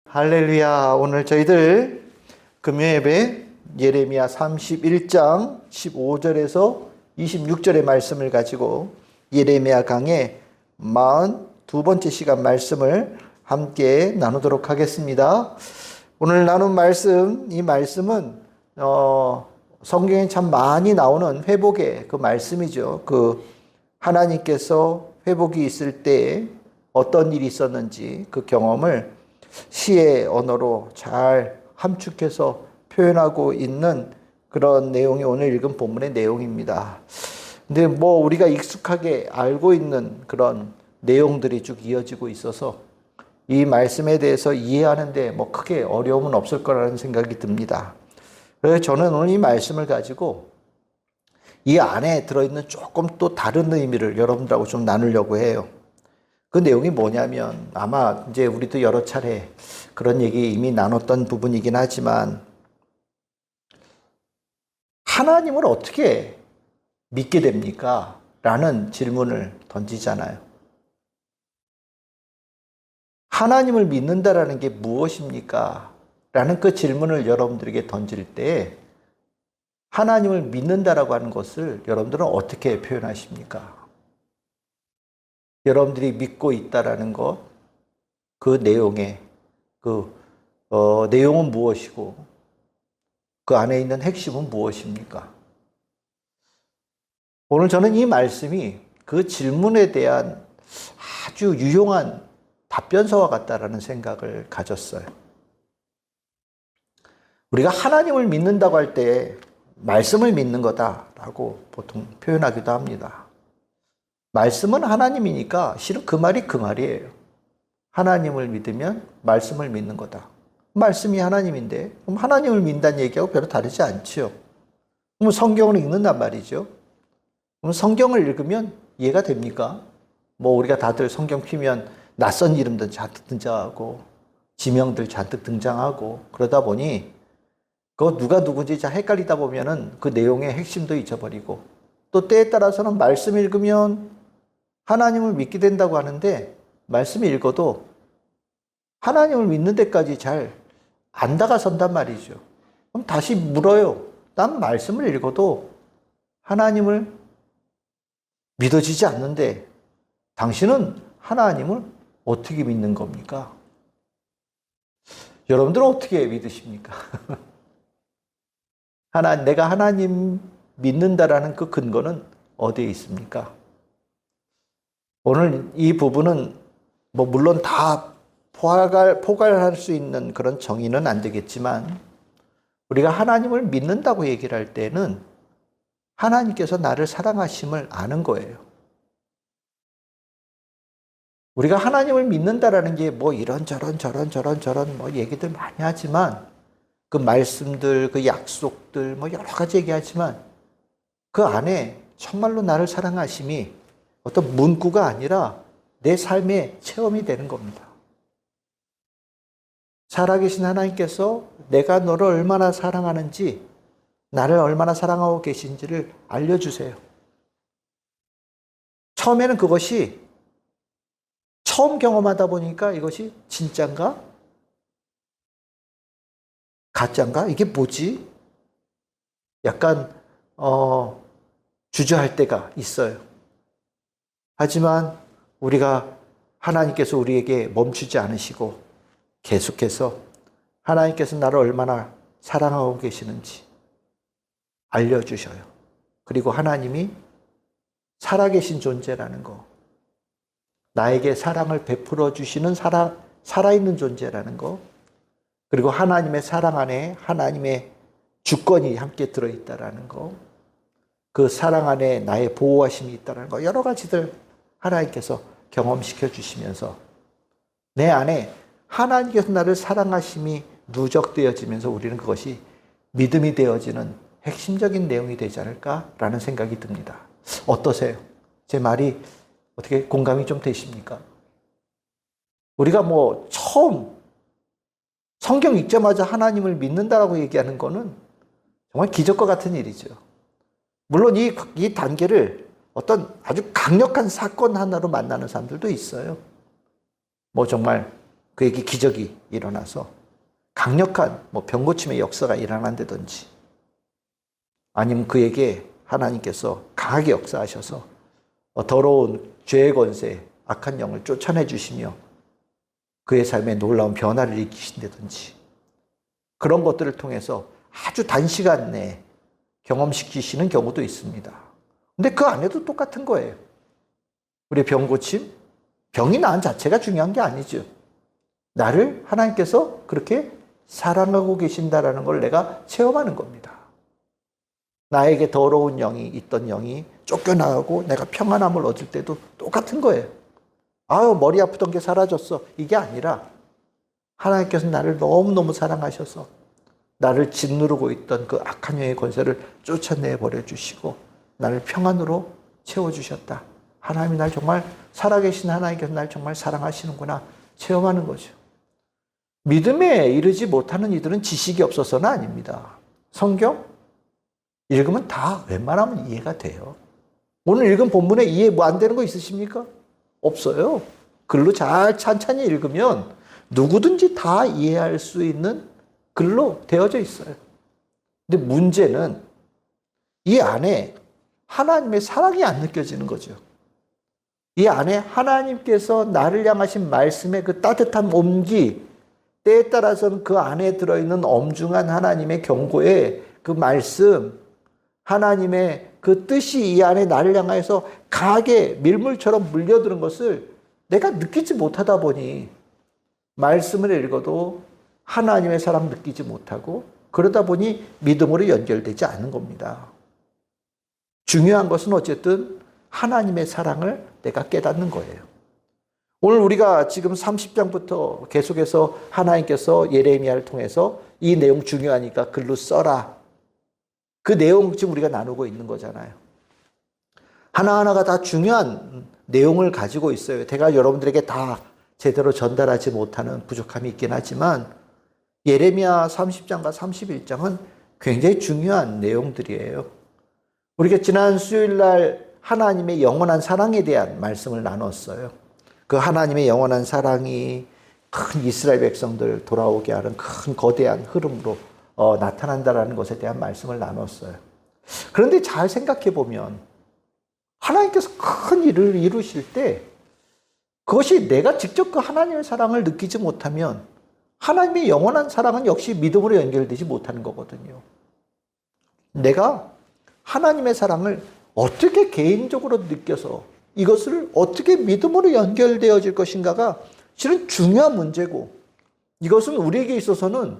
할렐루야. 오늘 저희들 금요예배 예레미야 31장 15절에서 26절의 말씀을 가지고 예레미야 강의 42번째 시간 말씀을 함께 나누도록 하겠습니다. 오늘 나눈 말씀, 이 말씀은 성경에 참 많이 나오는 회복의 그 말씀이죠. 하나님께서 회복이 있을 때 어떤 일이 있었는지 그 경험을 시의 언어로 잘 함축해서 표현하고 있는 그런 내용이 오늘 읽은 본문의 내용입니다. 근데 우리가 익숙하게 알고 있는 그런 내용들이 쭉 이어지고 있어서 이 말씀에 대해서 이해하는데 크게 어려움은 없을 거라는 생각이 듭니다. 그래서 저는 오늘 이 말씀을 가지고 이 안에 들어있는 조금 또 다른 의미를 여러분들하고 좀 나누려고 해요. 그 내용이 뭐냐면 아마 이제 우리도 여러 차례 그런 얘기 이미 나눴던 부분이긴 하지만 하나님을 어떻게 믿게 됩니까? 라는 질문을 던지잖아요. 하나님을 믿는다라는 게 무엇입니까? 라는 그 질문을 여러분들에게 던질 때 하나님을 믿는다라고 하는 것을 여러분들은 어떻게 표현하십니까? 여러분들이 믿고 있다라는 것, 그 내용의 내용은 무엇이고 그 안에 있는 핵심은 무엇입니까? 오늘 저는 이 말씀이 그 질문에 대한 아주 유용한 답변서와 같다라는 생각을 가졌어요. 우리가 하나님을 믿는다고 할 때 말씀을 믿는 거다라고 보통 표현하기도 합니다. 말씀은 하나님이니까 실은 그 말이 그 말이에요. 하나님을 믿으면 말씀을 믿는 거다. 말씀이 하나님인데 그럼 하나님을 믿는다는 얘기하고 별로 다르지 않죠. 그럼 성경을 읽는단 말이죠. 그럼 성경을 읽으면 이해가 됩니까? 우리가 다들 성경 피면 낯선 이름들 잔뜩 등장하고 지명들 잔뜩 등장하고 그러다 보니 그거 누가 누군지 잘 헷갈리다 보면은 그 내용의 핵심도 잊어버리고 또 때에 따라서는 말씀 읽으면 하나님을 믿게 된다고 하는데 말씀 읽어도 하나님을 믿는 데까지 잘 안 다가선단 말이죠. 그럼 다시 물어요. 난 말씀을 읽어도 하나님을 믿어지지 않는데 당신은 하나님을 어떻게 믿는 겁니까? 여러분들은 어떻게 믿으십니까? 내가 하나님 믿는다라는 그 근거는 어디에 있습니까? 오늘 이 부분은 물론 다 포괄할 수 있는 그런 정의는 안 되겠지만 우리가 하나님을 믿는다고 얘기를 할 때는 하나님께서 나를 사랑하심을 아는 거예요. 우리가 하나님을 믿는다라는 게 이런저런 저런 얘기들 많이 하지만 그 말씀들, 그 약속들 여러 가지 얘기하지만 그 안에 정말로 나를 사랑하심이 어떤 문구가 아니라 내 삶의 체험이 되는 겁니다. 살아계신 하나님께서 내가 너를 얼마나 사랑하는지, 나를 얼마나 사랑하고 계신지를 알려주세요. 처음에는 그것이 처음 경험하다 보니까 이것이 진짠가? 가짠가? 이게 뭐지? 약간 주저할 때가 있어요. 하지만 하나님께서 우리에게 멈추지 않으시고 계속해서 하나님께서 나를 얼마나 사랑하고 계시는지 알려주셔요. 그리고 하나님이 살아계신 존재라는 거, 나에게 사랑을 베풀어 주시는 살아있는 존재라는 거, 그리고 하나님의 사랑 안에 하나님의 주권이 함께 들어있다라는 거, 그 사랑 안에 나의 보호하심이 있다는 거, 여러 가지들 하나님께서 경험시켜 주시면서 내 안에 하나님께서 나를 사랑하심이 누적되어지면서 우리는 그것이 믿음이 되어지는 핵심적인 내용이 되지 않을까라는 생각이 듭니다. 어떠세요? 제 말이 어떻게 공감이 좀 되십니까? 우리가 처음 성경 읽자마자 하나님을 믿는다라고 얘기하는 거는 정말 기적과 같은 일이죠. 물론 이 단계를 어떤 아주 강력한 사건 하나로 만나는 사람들도 있어요. 정말 그에게 기적이 일어나서 강력한 병고침의 역사가 일어난다든지, 아니면 그에게 하나님께서 강하게 역사하셔서 더러운 죄의 권세, 악한 영을 쫓아내 주시며 그의 삶에 놀라운 변화를 일으키신다든지, 그런 것들을 통해서 아주 단시간 내에 경험시키시는 경우도 있습니다. 근데 그 안에도 똑같은 거예요. 우리의 병고침, 병이 나은 자체가 중요한 게 아니죠. 나를 하나님께서 그렇게 사랑하고 계신다라는 걸 내가 체험하는 겁니다. 나에게 더러운 영이 있던 영이 쫓겨나가고 내가 평안함을 얻을 때도 똑같은 거예요. 아유, 머리 아프던 게 사라졌어. 이게 아니라 하나님께서 나를 너무너무 사랑하셔서 나를 짓누르고 있던 그 악한 영의 권세를 쫓아내 버려주시고 나를 평안으로 채워주셨다. 하나님이 날 정말 살아계신 하나님께서 날 정말 사랑하시는구나 체험하는 거죠. 믿음에 이르지 못하는 이들은 지식이 없어서는 아닙니다. 성경 읽으면 다 웬만하면 이해가 돼요. 오늘 읽은 본문에 이해 안 되는 거 있으십니까? 없어요. 글로 잘 찬찬히 읽으면 누구든지 다 이해할 수 있는 글로 되어져 있어요. 근데 문제는 이 안에 하나님의 사랑이 안 느껴지는 거죠. 이 안에 하나님께서 나를 향하신 말씀의 그 따뜻한 온기, 때에 따라서는 그 안에 들어있는 엄중한 하나님의 경고의 그 말씀, 하나님의 그 뜻이 이 안에 나를 향해서 강하게 밀물처럼 물려드는 것을 내가 느끼지 못하다 보니 말씀을 읽어도 하나님의 사랑 느끼지 못하고 그러다 보니 믿음으로 연결되지 않는 겁니다. 중요한 것은 어쨌든 하나님의 사랑을 내가 깨닫는 거예요. 오늘 우리가 지금 30장부터 계속해서 하나님께서 예레미야를 통해서 이 내용 중요하니까 글로 써라. 그 내용 지금 우리가 나누고 있는 거잖아요. 하나하나가 다 중요한 내용을 가지고 있어요. 제가 여러분들에게 다 제대로 전달하지 못하는 부족함이 있긴 하지만 예레미야 30장과 31장은 굉장히 중요한 내용들이에요. 우리가 지난 수요일 날 하나님의 영원한 사랑에 대한 말씀을 나눴어요. 그 하나님의 영원한 사랑이 큰 이스라엘 백성들 돌아오게 하는 큰 거대한 흐름으로 나타난다라는 것에 대한 말씀을 나눴어요. 그런데 잘 생각해 보면 하나님께서 큰 일을 이루실 때 그것이 내가 직접 그 하나님의 사랑을 느끼지 못하면 하나님의 영원한 사랑은 역시 믿음으로 연결되지 못하는 거거든요. 내가 하나님의 사랑을 어떻게 개인적으로 느껴서 이것을 어떻게 믿음으로 연결되어질 것인가가 실은 중요한 문제고, 이것은 우리에게 있어서는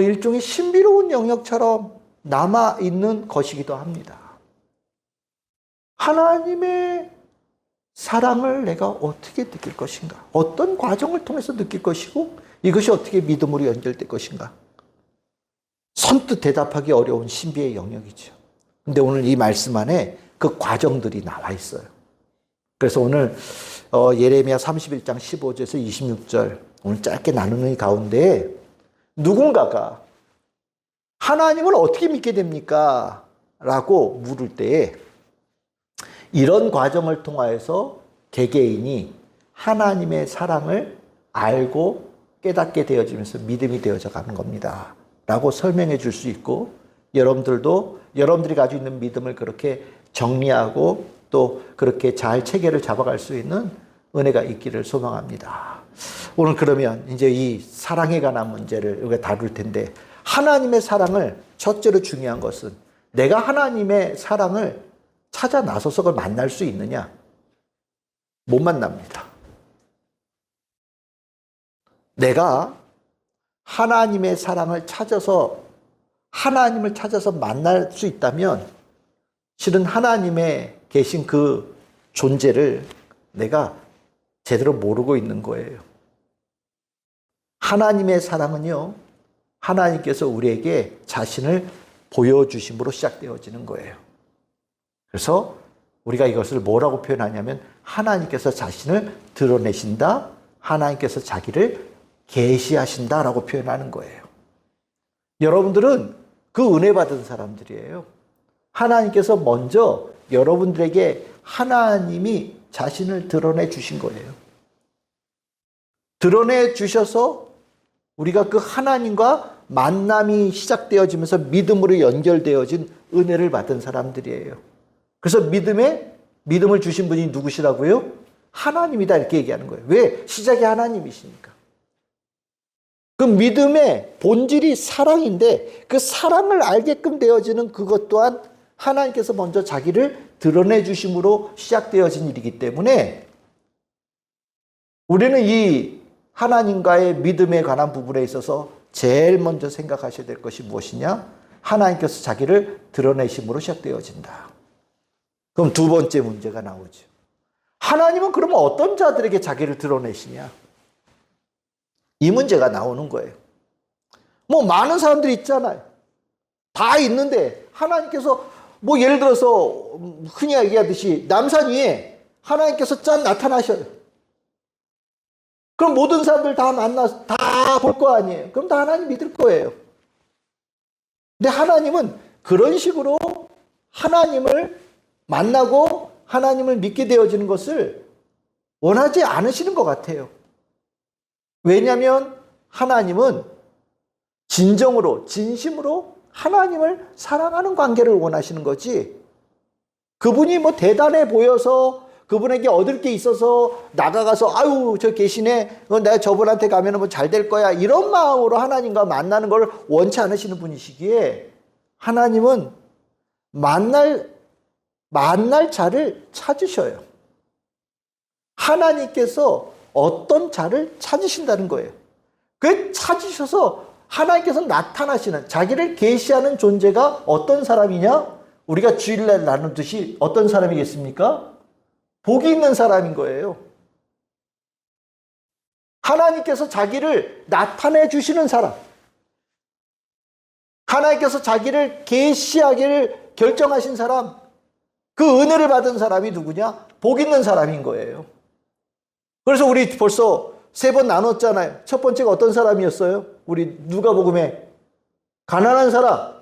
일종의 신비로운 영역처럼 남아있는 것이기도 합니다. 하나님의 사랑을 내가 어떻게 느낄 것인가? 어떤 과정을 통해서 느낄 것이고 이것이 어떻게 믿음으로 연결될 것인가? 선뜻 대답하기 어려운 신비의 영역이죠. 근데 오늘 이 말씀 안에 그 과정들이 나와 있어요. 그래서 오늘 예레미야 31장 15절에서 26절 오늘 짧게 나누는 이 가운데 누군가가 하나님을 어떻게 믿게 됩니까? 라고 물을 때에 이런 과정을 통하여서 개개인이 하나님의 사랑을 알고 깨닫게 되어지면서 믿음이 되어져 가는 겁니다. 라고 설명해 줄 수 있고, 여러분들도 여러분들이 가지고 있는 믿음을 그렇게 정리하고 또 그렇게 잘 체계를 잡아갈 수 있는 은혜가 있기를 소망합니다. 오늘 그러면 이제 이 사랑에 관한 문제를 우리가 다룰 텐데, 하나님의 사랑을 첫째로 중요한 것은 내가 하나님의 사랑을 찾아 나서서 그걸 만날 수 있느냐? 못 만납니다. 내가 하나님의 사랑을 찾아서 하나님을 찾아서 만날 수 있다면 실은 하나님의 계신 그 존재를 내가 제대로 모르고 있는 거예요. 하나님의 사랑은요, 하나님께서 우리에게 자신을 보여주심으로 시작되어지는 거예요. 그래서 우리가 이것을 뭐라고 표현하냐면 하나님께서 자신을 드러내신다, 하나님께서 자기를 계시하신다라고 표현하는 거예요. 여러분들은 그 은혜 받은 사람들이에요. 하나님께서 먼저 여러분들에게 하나님이 자신을 드러내 주신 거예요. 드러내 주셔서 우리가 그 하나님과 만남이 시작되어지면서 믿음으로 연결되어진 은혜를 받은 사람들이에요. 그래서 믿음을 주신 분이 누구시라고요? 하나님이다 이렇게 얘기하는 거예요. 왜? 시작이 하나님이시니까. 그 믿음의 본질이 사랑인데 그 사랑을 알게끔 되어지는 그것 또한 하나님께서 먼저 자기를 드러내 주심으로 시작되어진 일이기 때문에 우리는 이 하나님과의 믿음에 관한 부분에 있어서 제일 먼저 생각하셔야 될 것이 무엇이냐? 하나님께서 자기를 드러내심으로 시작되어진다. 그럼 두 번째 문제가 나오죠. 하나님은 그러면 어떤 자들에게 자기를 드러내시냐? 이 문제가 나오는 거예요. 뭐 많은 사람들이 있잖아요. 다 있는데 하나님께서 뭐 예를 들어서 흔히 얘기하듯이 남산 위에 하나님께서 짠 나타나셔요. 그럼 모든 사람들 다 만나서 다 볼 거 아니에요. 그럼 다 하나님 믿을 거예요. 근데 하나님은 그런 식으로 하나님을 만나고 하나님을 믿게 되어지는 것을 원하지 않으시는 것 같아요. 왜냐하면 하나님은 진정으로 진심으로 하나님을 사랑하는 관계를 원하시는 거지, 그분이 뭐 대단해 보여서 그분에게 얻을 게 있어서 나가가서 아유 저 계시네, 내가 저분한테 가면 뭐 잘 될 거야, 이런 마음으로 하나님과 만나는 걸 원치 않으시는 분이시기에 하나님은 만날 자를 찾으셔요. 하나님께서 어떤 자를 찾으신다는 거예요. 그 찾으셔서 하나님께서 나타나시는, 자기를 계시하는 존재가 어떤 사람이냐? 우리가 주일날 나누듯이 어떤 사람이겠습니까? 복이 있는 사람인 거예요. 하나님께서 자기를 나타내 주시는 사람, 하나님께서 자기를 계시하기를 결정하신 사람, 그 은혜를 받은 사람이 누구냐? 복 있는 사람인 거예요. 그래서 우리 벌써 3번 나눴잖아요. 첫 번째가 어떤 사람이었어요? 우리 누가복음에 가난한 사람.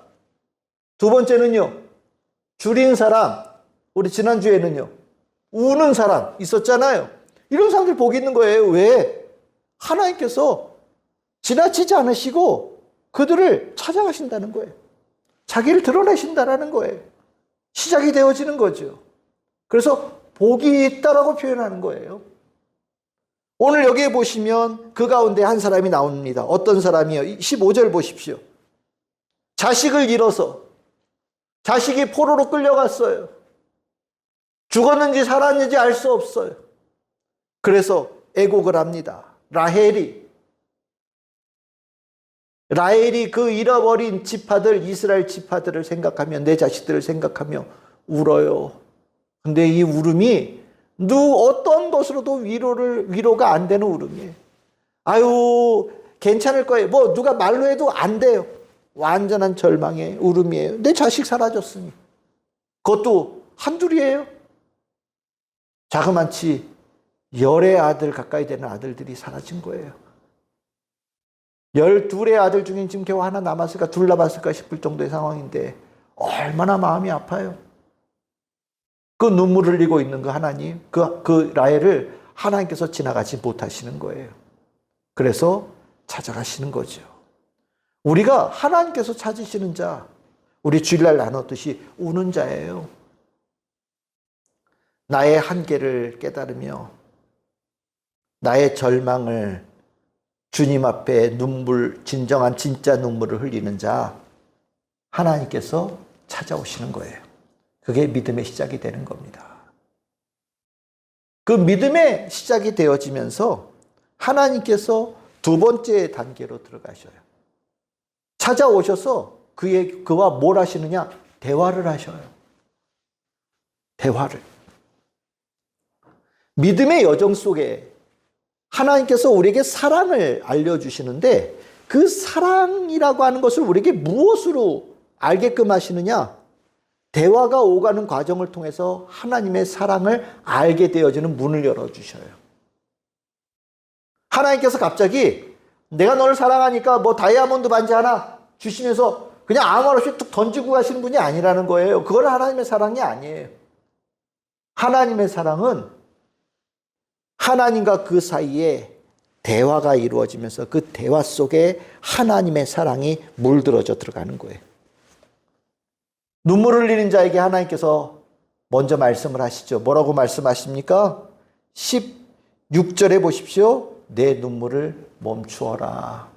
두 번째는요, 줄인 사람. 우리 지난주에는요, 우는 사람 있었잖아요. 이런 사람들 복이 있는 거예요. 왜? 하나님께서 지나치지 않으시고 그들을 찾아가신다는 거예요. 자기를 드러내신다는 거예요. 시작이 되어지는 거죠. 그래서 복이 있다라고 표현하는 거예요. 오늘 여기에 보시면 그 가운데 한 사람이 나옵니다. 어떤 사람이요? 15절 보십시오. 자식을 잃어서 자식이 포로로 끌려갔어요. 죽었는지 살았는지 알 수 없어요. 그래서 애곡을 합니다. 라헬이 그 잃어버린 지파들, 이스라엘 지파들을 생각하며, 내 자식들을 생각하며 울어요. 근데 이 울음이 어떤 것으로도 위로가 안 되는 울음이에요. 아유, 괜찮을 거예요. 뭐 누가 말로 해도 안 돼요. 완전한 절망의 울음이에요. 내 자식 사라졌으니. 그것도 한둘이에요. 자그만치 열의 아들 가까이 되는 아들들이 사라진 거예요. 12의 아들 중에 지금 겨우 하나 남았을까, 둘 남았을까 싶을 정도의 상황인데 얼마나 마음이 아파요. 그 눈물 흘리고 있는 그 하나님, 그 라헬을 하나님께서 지나가지 못하시는 거예요. 그래서 찾아가시는 거죠. 우리가 하나님께서 찾으시는 자, 우리 주일날 나눴듯이 우는 자예요. 나의 한계를 깨달으며 나의 절망을 주님 앞에 진정한 진짜 눈물을 흘리는 자, 하나님께서 찾아오시는 거예요. 그게 믿음의 시작이 되는 겁니다. 그 믿음의 시작이 되어지면서 하나님께서 두 번째 단계로 들어가셔요. 찾아오셔서 그와 뭘 하시느냐? 대화를 하셔요. 대화를. 믿음의 여정 속에 하나님께서 우리에게 사랑을 알려주시는데, 그 사랑이라고 하는 것을 우리에게 무엇으로 알게끔 하시느냐? 대화가 오가는 과정을 통해서 하나님의 사랑을 알게 되어지는 문을 열어주셔요. 하나님께서 갑자기 내가 너를 사랑하니까 뭐 다이아몬드 반지 하나 주시면서 그냥 아무 말 없이 툭 던지고 가시는 분이 아니라는 거예요. 그건 하나님의 사랑이 아니에요. 하나님의 사랑은 하나님과 그 사이에 대화가 이루어지면서 그 대화 속에 하나님의 사랑이 물들어져 들어가는 거예요. 눈물을 흘리는 자에게 하나님께서 먼저 말씀을 하시죠. 뭐라고 말씀하십니까? 16절에 보십시오. 내 눈물을 멈추어라.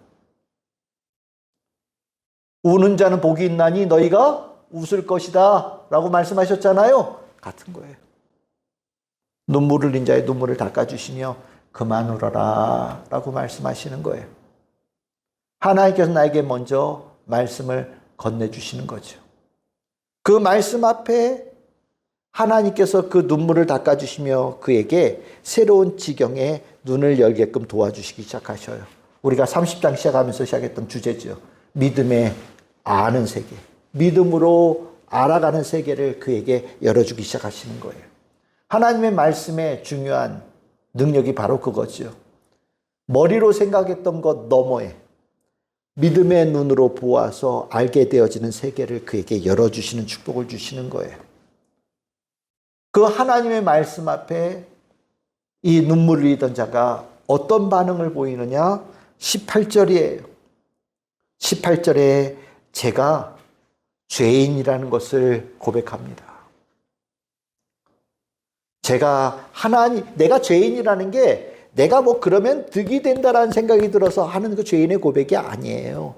우는 자는 복이 있나니 너희가 웃을 것이다 라고 말씀하셨잖아요. 같은 거예요. 눈물 흘린 자의 눈물을 닦아주시며 그만 울어라 라고 말씀하시는 거예요. 하나님께서 나에게 먼저 말씀을 건네주시는 거죠. 그 말씀 앞에 하나님께서 그 눈물을 닦아주시며 그에게 새로운 지경에 눈을 열게끔 도와주시기 시작하셔요. 우리가 30장 시작하면서 시작했던 주제죠. 믿음의 아는 세계, 믿음으로 알아가는 세계를 그에게 열어주기 시작하시는 거예요. 하나님의 말씀의 중요한 능력이 바로 그거죠. 머리로 생각했던 것 너머에 믿음의 눈으로 보아서 알게 되어지는 세계를 그에게 열어주시는 축복을 주시는 거예요. 그 하나님의 말씀 앞에 이 눈물을 흘리던 자가 어떤 반응을 보이느냐? 18절이에요. 18절에 제가 죄인이라는 것을 고백합니다. 내가 죄인이라는 게 내가 뭐 그러면 득이 된다라는 생각이 들어서 하는 그 죄인의 고백이 아니에요.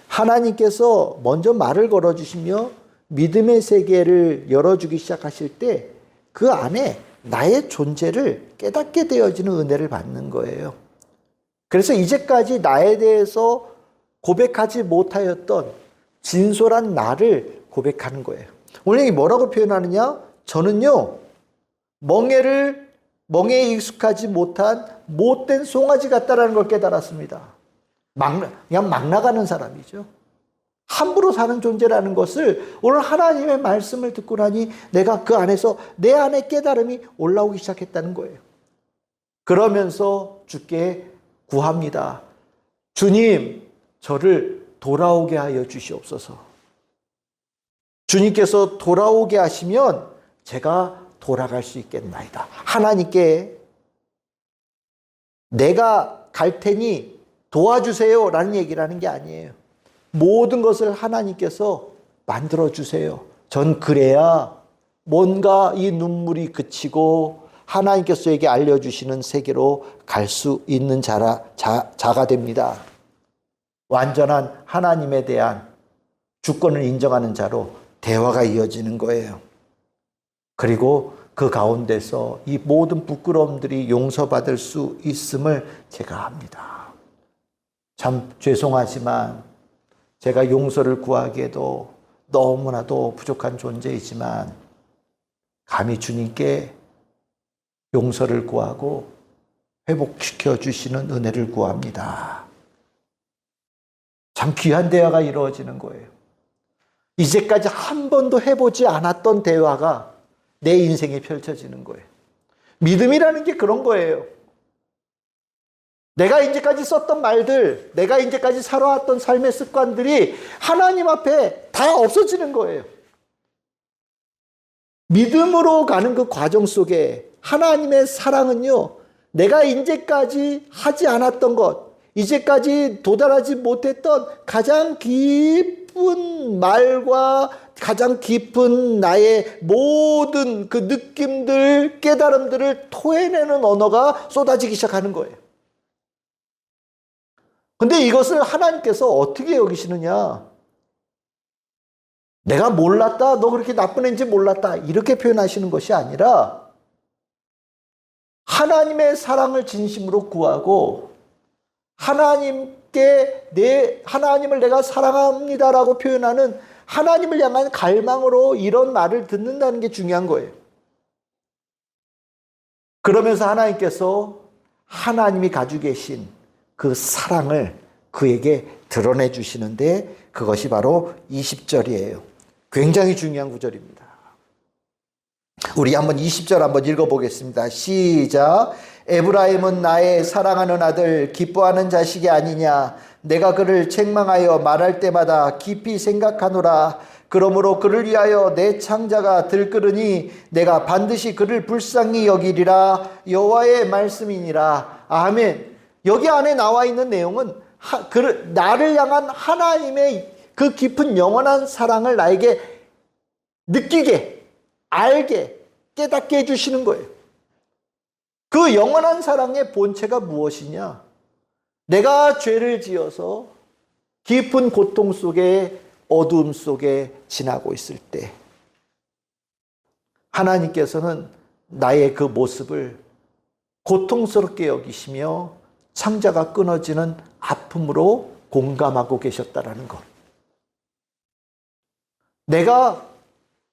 하나님께서 먼저 말을 걸어주시며 믿음의 세계를 열어주기 시작하실 때 그 안에 나의 존재를 깨닫게 되어지는 은혜를 받는 거예요. 그래서 이제까지 나에 대해서 고백하지 못하였던 진솔한 나를 고백하는 거예요. 오늘 뭐라고 표현하느냐? 저는요, 멍에에 익숙하지 못한 못된 송아지 같다라는 걸 깨달았습니다. 그냥 막 나가는 사람이죠. 함부로 사는 존재라는 것을 오늘 하나님의 말씀을 듣고 나니 내가 그 안에서 내 안에 깨달음이 올라오기 시작했다는 거예요. 그러면서 주께 구합니다. 주님, 저를 돌아오게 하여 주시옵소서. 주님께서 돌아오게 하시면 제가 돌아갈 수 있겠나이다. 하나님께 내가 갈 테니 도와주세요 라는 얘기를 하는 게 아니에요. 모든 것을 하나님께서 만들어주세요. 전 그래야 뭔가 이 눈물이 그치고 하나님께서 저에게 알려주시는 세계로 갈 수 있는 자가 됩니다. 완전한 하나님에 대한 주권을 인정하는 자로 대화가 이어지는 거예요. 그리고 그 가운데서 이 모든 부끄러움들이 용서받을 수 있음을 제가 압니다. 참 죄송하지만 제가 용서를 구하기에도 너무나도 부족한 존재이지만 감히 주님께 용서를 구하고 회복시켜 주시는 은혜를 구합니다. 참 귀한 대화가 이루어지는 거예요. 이제까지 한 번도 해보지 않았던 대화가 내 인생에 펼쳐지는 거예요. 믿음이라는 게 그런 거예요. 내가 이제까지 썼던 말들, 내가 이제까지 살아왔던 삶의 습관들이 하나님 앞에 다 없어지는 거예요. 믿음으로 가는 그 과정 속에 하나님의 사랑은요, 내가 이제까지 하지 않았던 것, 이제까지 도달하지 못했던 가장 깊은 말과 가장 깊은 나의 모든 그 느낌들, 깨달음들을 토해내는 언어가 쏟아지기 시작하는 거예요. 근데 이것을 하나님께서 어떻게 여기시느냐? 내가 몰랐다, 너 그렇게 나쁜 애인지 몰랐다, 이렇게 표현하시는 것이 아니라 하나님의 사랑을 진심으로 구하고 하나님을 내가 사랑합니다라고 표현하는 하나님을 향한 갈망으로 이런 말을 듣는다는 게 중요한 거예요. 그러면서 하나님께서 하나님이 가지고 계신 그 사랑을 그에게 드러내 주시는데 그것이 바로 20절이에요. 굉장히 중요한 구절입니다. 우리 한번 20절 한번 읽어보겠습니다. 시작. 에브라임은 나의 사랑하는 아들, 기뻐하는 자식이 아니냐. 내가 그를 책망하여 말할 때마다 깊이 생각하노라. 그러므로 그를 위하여 내 창자가 들끓으니 내가 반드시 그를 불쌍히 여기리라. 여호와의 말씀이니라. 아멘. 여기 안에 나와 있는 내용은 나를 향한 하나님의 그 깊은 영원한 사랑을 나에게 느끼게, 알게, 깨닫게 해주시는 거예요. 그 영원한 사랑의 본체가 무엇이냐? 내가 죄를 지어서 깊은 고통 속에, 어두움 속에 지나고 있을 때 하나님께서는 나의 그 모습을 고통스럽게 여기시며 창자가 끊어지는 아픔으로 공감하고 계셨다라는 것. 내가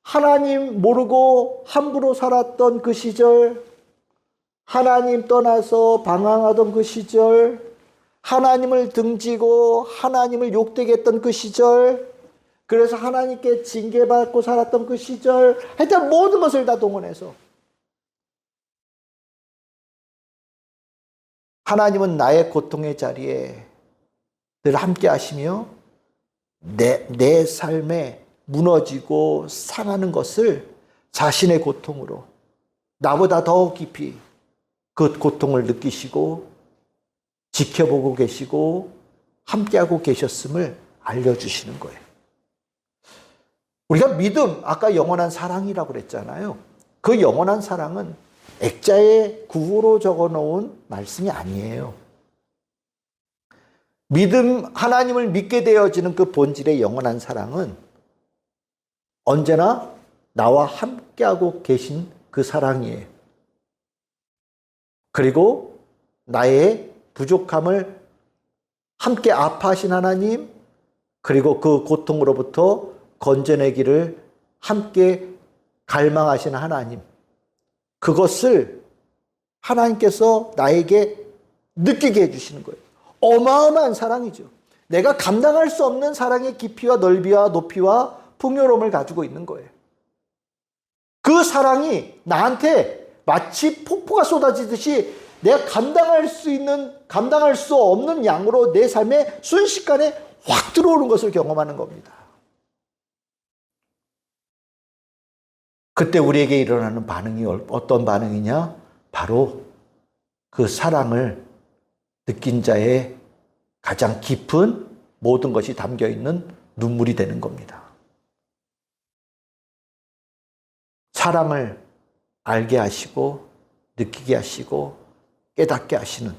하나님 모르고 함부로 살았던 그 시절, 하나님 떠나서 방황하던 그 시절, 하나님을 등지고 하나님을 욕되게 했던 그 시절, 그래서 하나님께 징계받고 살았던 그 시절, 하여튼 모든 것을 다 동원해서 하나님은 나의 고통의 자리에 늘 함께 하시며 내 삶에 무너지고 상하는 것을 자신의 고통으로 나보다 더 깊이 그 고통을 느끼시고 지켜보고 계시고 함께하고 계셨음을 알려주시는 거예요. 우리가 믿음, 아까 영원한 사랑이라고 그랬잖아요. 그 영원한 사랑은 액자에 구호로 적어놓은 말씀이 아니에요. 믿음, 하나님을 믿게 되어지는 그 본질의 영원한 사랑은 언제나 나와 함께하고 계신 그 사랑이에요. 그리고 나의 부족함을 함께 아파하신 하나님, 그리고 그 고통으로부터 건져내기를 함께 갈망하신 하나님, 그것을 하나님께서 나에게 느끼게 해주시는 거예요. 어마어마한 사랑이죠. 내가 감당할 수 없는 사랑의 깊이와 넓이와 높이와 풍요로움을 가지고 있는 거예요. 그 사랑이 나한테 마치 폭포가 쏟아지듯이 내가 감당할 수 없는 양으로 내 삶에 순식간에 확 들어오는 것을 경험하는 겁니다. 그때 우리에게 일어나는 반응이 어떤 반응이냐? 바로 그 사랑을 느낀 자의 가장 깊은 모든 것이 담겨 있는 눈물이 되는 겁니다. 사랑을 알게 하시고 느끼게 하시고 깨닫게 하시는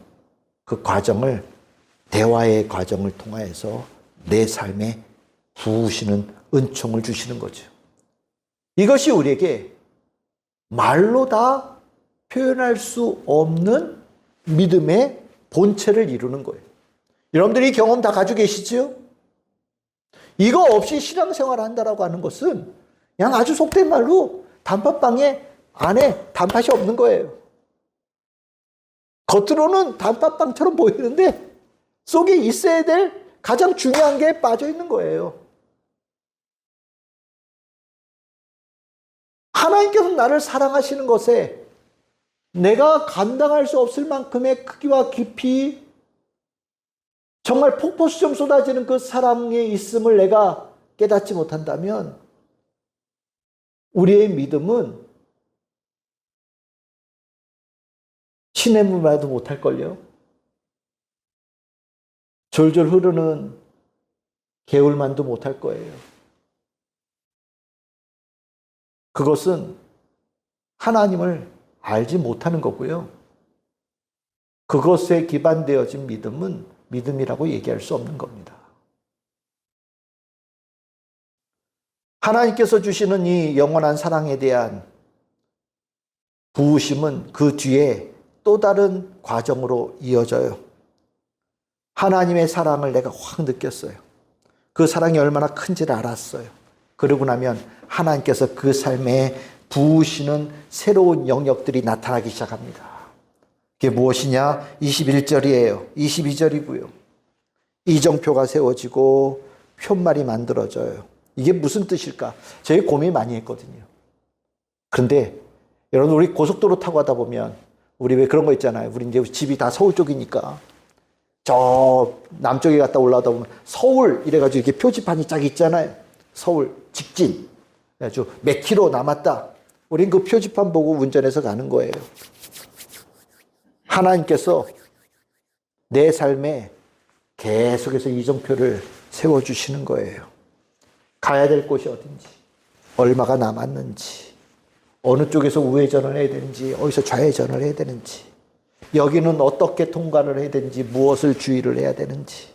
그 과정을, 대화의 과정을 통하여서 내 삶에 부으시는 은총을 주시는 거죠. 이것이 우리에게 말로 다 표현할 수 없는 믿음의 본체를 이루는 거예요. 여러분들이 이 경험 다 가지고 계시죠? 이거 없이 신앙생활을 한다라고 하는 것은 그냥 아주 속된 말로 단팥빵에 안에 단팥이 없는 거예요. 겉으로는 단팥빵처럼 보이는데 속에 있어야 될 가장 중요한 게 빠져 있는 거예요. 하나님께서 나를 사랑하시는 것에 내가 감당할 수 없을 만큼의 크기와 깊이, 정말 폭포수처럼 쏟아지는 그 사랑에 있음을 내가 깨닫지 못한다면 우리의 믿음은 시냇물만도 못할걸요. 졸졸 흐르는 개울만도 못할 거예요. 그것은 하나님을 알지 못하는 거고요. 그것에 기반되어진 믿음은 믿음이라고 얘기할 수 없는 겁니다. 하나님께서 주시는 이 영원한 사랑에 대한 부으심은 그 뒤에 또 다른 과정으로 이어져요. 하나님의 사랑을 내가 확 느꼈어요. 그 사랑이 얼마나 큰지를 알았어요. 그러고 나면 하나님께서 그 삶에 부으시는 새로운 영역들이 나타나기 시작합니다. 그게 무엇이냐? 21절이에요. 22절이고요. 이정표가 세워지고 표말이 만들어져요. 이게 무슨 뜻일까? 저희 고민 많이 했거든요. 그런데 여러분, 우리 고속도로 타고 가다 보면 우리 왜 그런 거 있잖아요. 우리 이제 집이 다 서울 쪽이니까 저 남쪽에 갔다 올라오다 보면 서울 이래가지고 이렇게 표지판이 쫙 있잖아요. 서울 직진. 그래가지고 몇 킬로 남았다. 우린 그 표지판 보고 운전해서 가는 거예요. 하나님께서 내 삶에 계속해서 이정표를 세워주시는 거예요. 가야 될 곳이 어딘지, 얼마가 남았는지, 어느 쪽에서 우회전을 해야 되는지, 어디서 좌회전을 해야 되는지, 여기는 어떻게 통과를 해야 되는지, 무엇을 주의를 해야 되는지,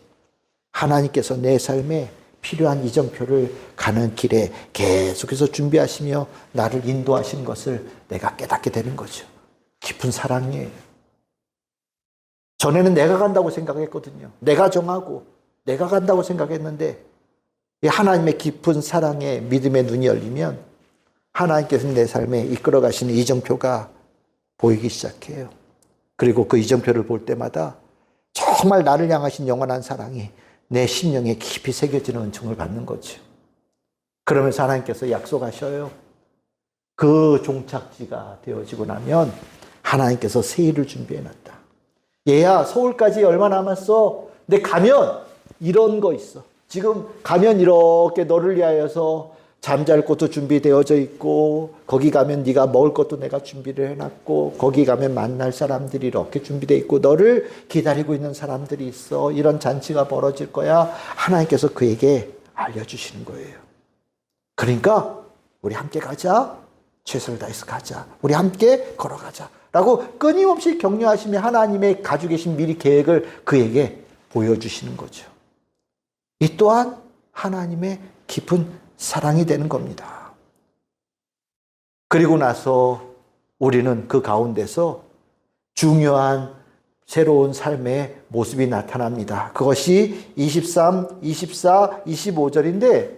하나님께서 내 삶에 필요한 이정표를 가는 길에 계속해서 준비하시며 나를 인도하시는 것을 내가 깨닫게 되는 거죠. 깊은 사랑이에요. 전에는 내가 간다고 생각했거든요. 내가 정하고 내가 간다고 생각했는데 이 하나님의 깊은 사랑에 믿음의 눈이 열리면 하나님께서 내 삶에 이끌어 가시는 이정표가 보이기 시작해요. 그리고 그 이정표를 볼 때마다 정말 나를 향하신 영원한 사랑이 내 심령에 깊이 새겨지는 은총을 받는 거죠. 그러면서 하나님께서 약속하셔요. 그 종착지가 되어지고 나면 하나님께서 새 일을 준비해놨다. 얘야, 서울까지 얼마 남았어? 근데 가면 이런 거 있어. 지금 가면 이렇게 너를 위하여서 잠잘 곳도 준비되어져 있고, 거기 가면 네가 먹을 것도 내가 준비를 해놨고, 거기 가면 만날 사람들이 이렇게 준비되어 있고, 너를 기다리고 있는 사람들이 있어. 이런 잔치가 벌어질 거야. 하나님께서 그에게 알려주시는 거예요. 그러니까 우리 함께 가자. 최선을 다해서 가자. 우리 함께 걸어가자. 라고 끊임없이 격려하시며 하나님의 가지고 계신 미리 계획을 그에게 보여주시는 거죠. 이 또한 하나님의 깊은 사랑이 되는 겁니다. 그리고 나서 우리는 그 가운데서 중요한 새로운 삶의 모습이 나타납니다. 그것이 23, 24, 25절인데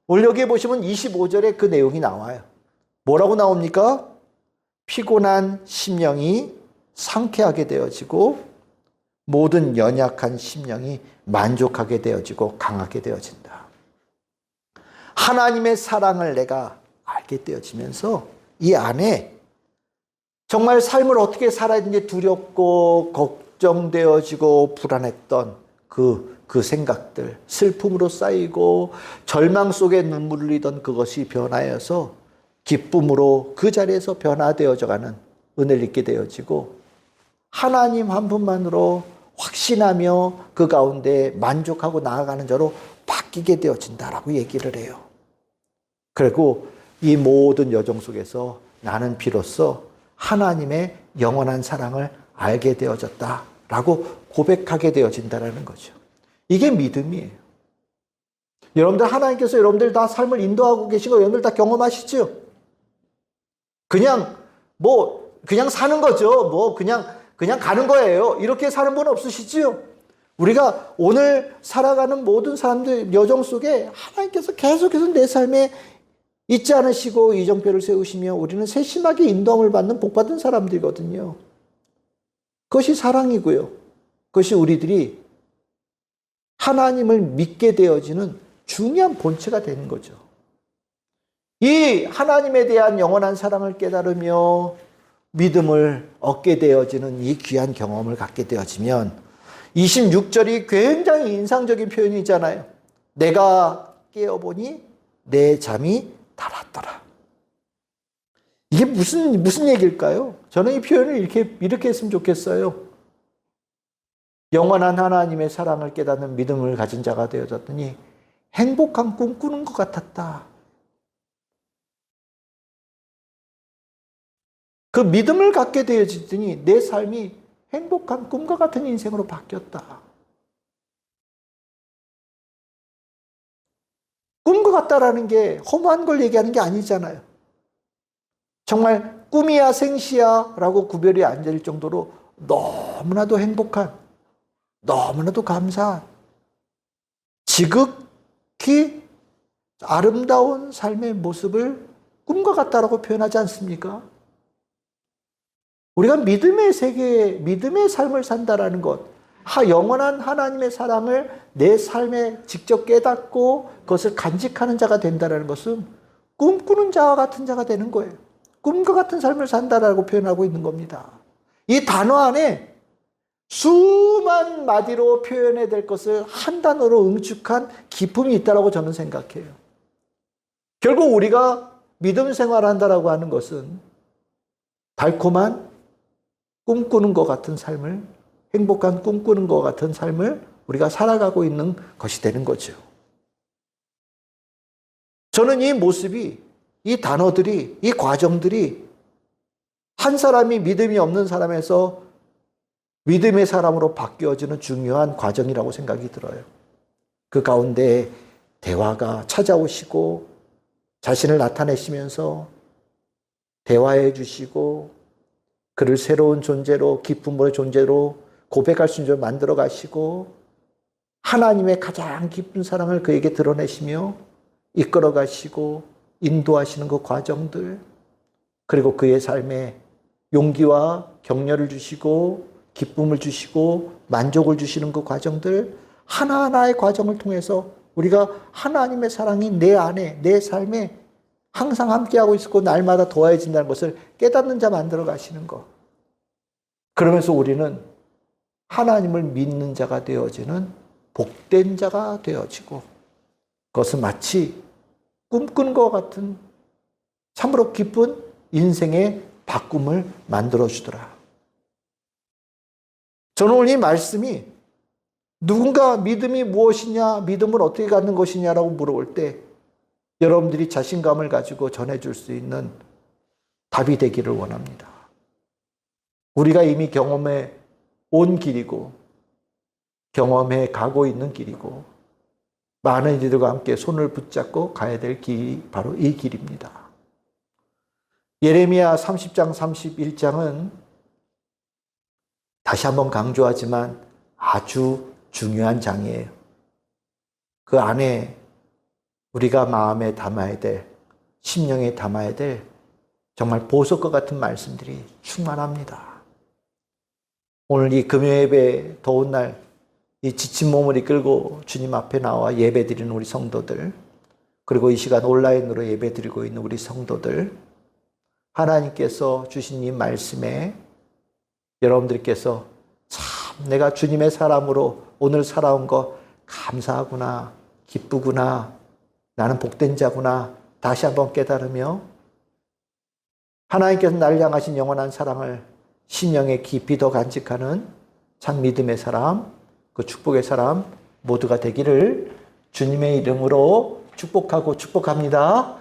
오늘 여기에 보시면 25절에 그 내용이 나와요. 뭐라고 나옵니까? 피곤한 심령이 상쾌하게 되어지고 모든 연약한 심령이 만족하게 되어지고 강하게 되어진다. 하나님의 사랑을 내가 알게 되어지면서 이 안에 정말 삶을 어떻게 살아야 되는지 두렵고 걱정되어지고 불안했던 그 생각들, 슬픔으로 쌓이고 절망 속에 눈물을 흘리던 그것이 변하여서 기쁨으로 그 자리에서 변화되어져가는 은혜를 입게 되어지고 하나님 한 분만으로 확신하며 그 가운데 만족하고 나아가는 자로 바뀌게 되어진다라고 얘기를 해요. 그리고 이 모든 여정 속에서 나는 비로소 하나님의 영원한 사랑을 알게 되어졌다라고 고백하게 되어진다라는 거죠. 이게 믿음이에요. 여러분들 하나님께서 여러분들 다 삶을 인도하고 계신 거 여러분들 다 경험하시죠? 그냥 사는 거죠. 그냥 가는 거예요. 이렇게 사는 분 없으시지요? 우리가 오늘 살아가는 모든 사람들 여정 속에 하나님께서 계속해서 내 삶에 잊지 않으시고 이정표를 세우시며 우리는 세심하게 인도함을 받는 복받은 사람들이거든요. 그것이 사랑이고요. 그것이 우리들이 하나님을 믿게 되어지는 중요한 본체가 되는 거죠. 이 하나님에 대한 영원한 사랑을 깨달으며 믿음을 얻게 되어지는 이 귀한 경험을 갖게 되어지면 26절이 굉장히 인상적인 표현이잖아요. 내가 깨어보니 내 잠이 달았더라. 이게 무슨 얘기일까요? 저는 이 표현을 이렇게 했으면 좋겠어요. 영원한 하나님의 사랑을 깨닫는 믿음을 가진 자가 되어졌더니 행복한 꿈 꾸는 것 같았다. 그 믿음을 갖게 되어지더니 내 삶이 행복한 꿈과 같은 인생으로 바뀌었다. 꿈과 같다라는 게 허무한 걸 얘기하는 게 아니잖아요. 정말 꿈이야 생시야 라고 구별이 안 될 정도로 너무나도 행복한, 너무나도 감사한, 지극히 아름다운 삶의 모습을 꿈과 같다라고 표현하지 않습니까? 우리가 믿음의 세계, 믿음의 삶을 산다라는 것, 영원한 하나님의 사랑을 내 삶에 직접 깨닫고 그것을 간직하는 자가 된다는 것은 꿈꾸는 자와 같은 자가 되는 거예요. 꿈과 같은 삶을 산다라고 표현하고 있는 겁니다. 이 단어 안에 수만 마디로 표현해야 될 것을 한 단어로 응축한 기품이 있다고 저는 생각해요. 결국 우리가 믿음 생활한다라고 하는 것은 달콤한 꿈꾸는 것 같은 삶을 행복한 꿈꾸는 것 같은 삶을 우리가 살아가고 있는 것이 되는 거죠. 저는 이 모습이, 이 단어들이, 이 과정들이 한 사람이 믿음이 없는 사람에서 믿음의 사람으로 바뀌어지는 중요한 과정이라고 생각이 들어요. 그 가운데 대화가 찾아오시고 자신을 나타내시면서 대화해 주시고 그를 새로운 존재로, 기쁨의 존재로 고백할 수 있는 만들어 가시고 하나님의 가장 깊은 사랑을 그에게 드러내시며 이끌어 가시고 인도하시는 그 과정들, 그리고 그의 삶에 용기와 격려를 주시고 기쁨을 주시고 만족을 주시는 그 과정들, 하나하나의 과정을 통해서 우리가 하나님의 사랑이 내 안에, 내 삶에 항상 함께하고 있고 날마다 더해진다는 것을 깨닫는 자 만들어 가시는 것. 그러면서 우리는 하나님을 믿는 자가 되어지는 복된 자가 되어지고, 그것은 마치 꿈꾸는 것 같은 참으로 기쁜 인생의 바꿈을 만들어주더라. 저는 오늘 이 말씀이 누군가 믿음이 무엇이냐, 믿음을 어떻게 갖는 것이냐라고 물어볼 때 여러분들이 자신감을 가지고 전해줄 수 있는 답이 되기를 원합니다. 우리가 이미 경험해 온 길이고 경험해 가고 있는 길이고 많은 이들과 함께 손을 붙잡고 가야 될 길이 바로 이 길입니다. 예레미야 30장 31장은 다시 한번 강조하지만 아주 중요한 장이에요. 그 안에 우리가 마음에 담아야 될, 심령에 담아야 될 정말 보석과 같은 말씀들이 충만합니다. 오늘 이 금요예배 더운 날 이 지친 몸을 이끌고 주님 앞에 나와 예배드리는 우리 성도들, 그리고 이 시간 온라인으로 예배드리고 있는 우리 성도들, 하나님께서 주신 이 말씀에 여러분들께서 참 내가 주님의 사람으로 오늘 살아온 거 감사하구나, 기쁘구나, 나는 복된 자구나 다시 한번 깨달으며 하나님께서 나를 향하신 영원한 사랑을 심령에 깊이 더 간직하는 참 믿음의 사람, 그 축복의 사람 모두가 되기를 주님의 이름으로 축복하고 축복합니다.